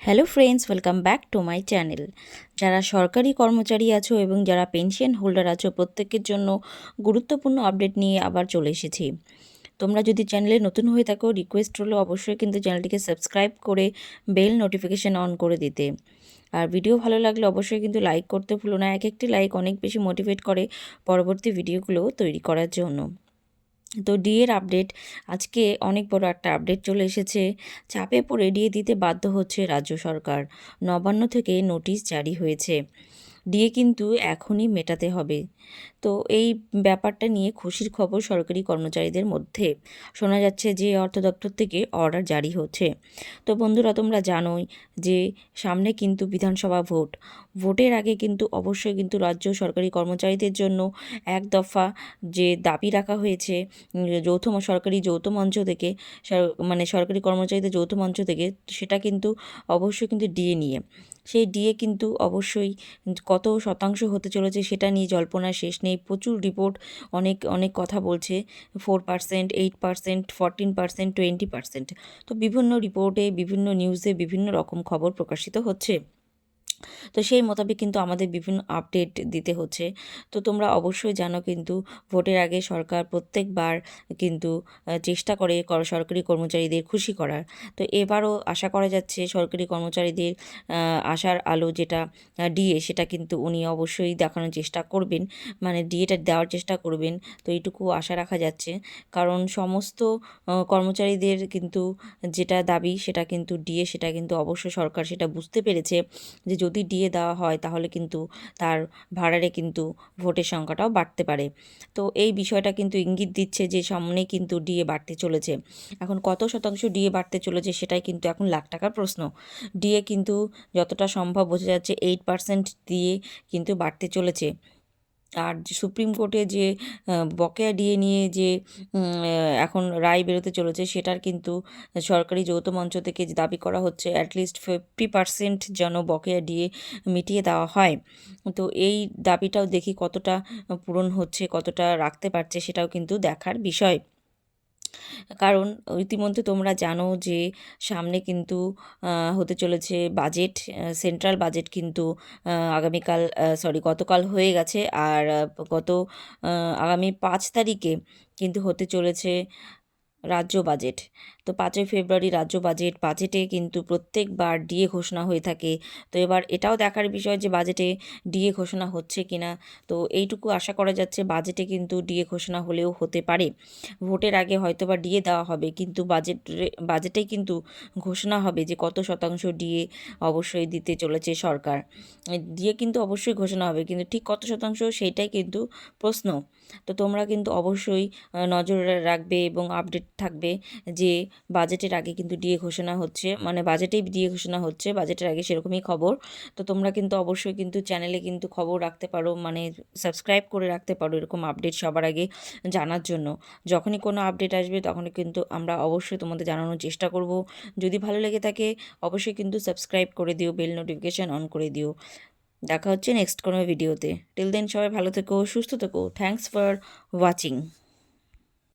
Hello friends, welcome back to my channel. যারা সরকারি কর্মচারী আছো এবং যারা পেনশন হোল্ডার আছো, প্রত্যেকের জন্য গুরুত্বপূর্ণ আপডেট নিয়ে আবার চলে এসেছি। তোমরা যদি চ্যানেলে নতুন হয়ে থাকো, রিকোয়েস্ট হলো অবশ্যই কিন্তু চ্যানেলটিকে সাবস্ক্রাইব করে বেল নোটিফিকেশান অন করে দিতে। আর ভিডিও ভালো লাগলে অবশ্যই কিন্তু লাইক করতে ভুলো না। এক একটি লাইক অনেক বেশি মোটিভেট করে পরবর্তী ভিডিওগুলো তৈরি করার জন্য। তো ডিএর আপডেট, আজকে অনেক বড় একটা আপডেট চলে এসেছে। চাপে পড়ে ডিএ দিতে বাধ্য হচ্ছে রাজ্য সরকার। নবান্ন থেকে নোটিশ জারি হয়েছে। ডিএ কিন্তু এখনই মেটাতে হবে। তো এই ব্যাপারটা নিয়ে খুশির খবর সরকারি কর্মচারীদের মধ্যে। শোনা যাচ্ছে যে অর্থ দপ্তর থেকে অর্ডার জারি হচ্ছে। তো বন্ধুরা, তোমরা জানোই যে সামনে কিন্তু বিধানসভা ভোটের আগে কিন্তু অবশ্যই কিন্তু রাজ্য সরকারি কর্মচারীদের জন্য এক দফা যে দাবি রাখা হয়েছে সরকারি যৌথ মঞ্চ থেকে, মানে সরকারি কর্মচারীদের যৌথ মঞ্চ থেকে, সেটা কিন্তু অবশ্যই কিন্তু ডিএ নিয়ে। সেই ডিএ কিন্তু অবশ্যই কত শতাংশ হতে চলেছে সেটা নিয়ে জল্পনার শেষ নেই। প্রচুর রিপোর্ট অনেক অনেক কথা বলছে, 4%, 8%, 14%, 20%। তো বিভিন্ন রিপোর্টে, বিভিন্ন নিউজে বিভিন্ন রকম খবর প্রকাশিত হচ্ছে। তো সেই মোতাবেক কিন্তু আমাদের বিভিন্ন আপডেট দিতে হচ্ছে। তো তোমরা অবশ্যই জানো কিন্তু ভোটের আগে সরকার প্রত্যেকবার কিন্তু চেষ্টা করে সরকারি কর্মচারীদের খুশি করার। তো এবারও আশা করা যাচ্ছে সরকারি কর্মচারীদের আশার আলো যেটা ডিএ, সেটা কিন্তু উনি অবশ্যই দেখানোর চেষ্টা করবেন, মানে ডিএটা দেওয়ার চেষ্টা করবেন। তো এইটুকু আশা রাখা যাচ্ছে, কারণ সমস্ত কর্মচারীদের কিন্তু যেটা দাবি সেটা কিন্তু ডিএ, সেটা কিন্তু অবশ্যই সরকার সেটা বুঝতে পেরেছে যে যদি ডিএ দেওয়া হয় তাহলে কিন্তু তার ভাড়ারে কিন্তু ভোটের সংখ্যাটাও বাড়তে পারে। তো এই বিষয়টা কিন্তু ইঙ্গিত দিচ্ছে যে সামনে কিন্তু ডিএ বাড়তে চলেছে। এখন কত শতাংশ ডিএ বাড়তে চলেছে সেটাই কিন্তু এখন লাখ টাকার প্রশ্ন। ডিএ কিন্তু যতটা সম্ভব বোঝা যাচ্ছে 8% দিয়ে কিন্তু বাড়তে চলেছে। আর সুপ্রিম কোর্টে যে বকেয়া ডিএ নিয়ে যে এখন রায় বেরোতে চলেছে, সেটার কিন্তু সরকারি যৌথ মঞ্চ থেকে যে দাবি করা হচ্ছে অ্যাটলিস্ট 50% যেন বকেয়া ডিএ মিটিয়ে দেওয়া হয়। তো এই দাবিটাও দেখি কতটা পূরণ হচ্ছে, কতটা রাখতে পারছে, সেটাও কিন্তু দেখার বিষয়। কারণ ইতিমধ্যে তোমরা জানো যে সামনে কিন্তু হতে চলেছে বাজেট, সেন্ট্রাল বাজেট কিন্তু গতকাল হয়ে গেছে। আর আগামী 5 তারিখে কিন্তু হতে চলেছে রাজ্য বাজেট। তো 5ই ফেব্রুয়ারি রাজ্য বাজেটে কিন্তু প্রত্যেকবার ডিএ ঘোষণা হয়ে থাকে। তো এবার এটাও দেখার বিষয় যে বাজেটে ডিএ ঘোষণা হচ্ছে কিনা। তো এইটুকু আশা করা যাচ্ছে বাজেটে কিন্তু ডিএ ঘোষণা হলেও হতে পারে। ভোটের আগে হয়তো বা ডিএ দেওয়া হবে, কিন্তু বাজেটেই কিন্তু ঘোষণা হবে যে কত শতাংশ ডিএ অবশ্যই দিতে চলেছে সরকার। ডিএ কিন্তু অবশ্যই ঘোষণা হবে, কিন্তু ঠিক কত শতাংশ সেইটাই কিন্তু প্রশ্ন। তো তোমরা কিন্তু অবশ্যই নজরে রাখবে এবং আপডেট থাকবে যে বাজেটের আগে কিন্তু ডিএ ঘোষণা হচ্ছে, মানে বাজেটেই ডিএ ঘোষণা হচ্ছে, বাজেটের আগে সেরকমই খবর। তো তোমরা কিন্তু অবশ্যই কিন্তু চ্যানেলে কিন্তু খবর রাখতে পারো, মানে সাবস্ক্রাইব করে রাখতে পারো এরকম আপডেট সবার আগে জানার জন্য। যখনই কোনো আপডেট আসবে তখনই কিন্তু আমরা অবশ্যই তোমাদের জানানোর চেষ্টা করব। যদি ভালো লেগে থাকে অবশ্যই কিন্তু সাবস্ক্রাইব করে দিও, বেল নোটিফিকেশান অন করে দিও। দেখা হচ্ছে নেক্সট কোনো ভিডিওতে। টিল দেন সবাই ভালো থেকো, সুস্থ থেকো। Thanks for watching.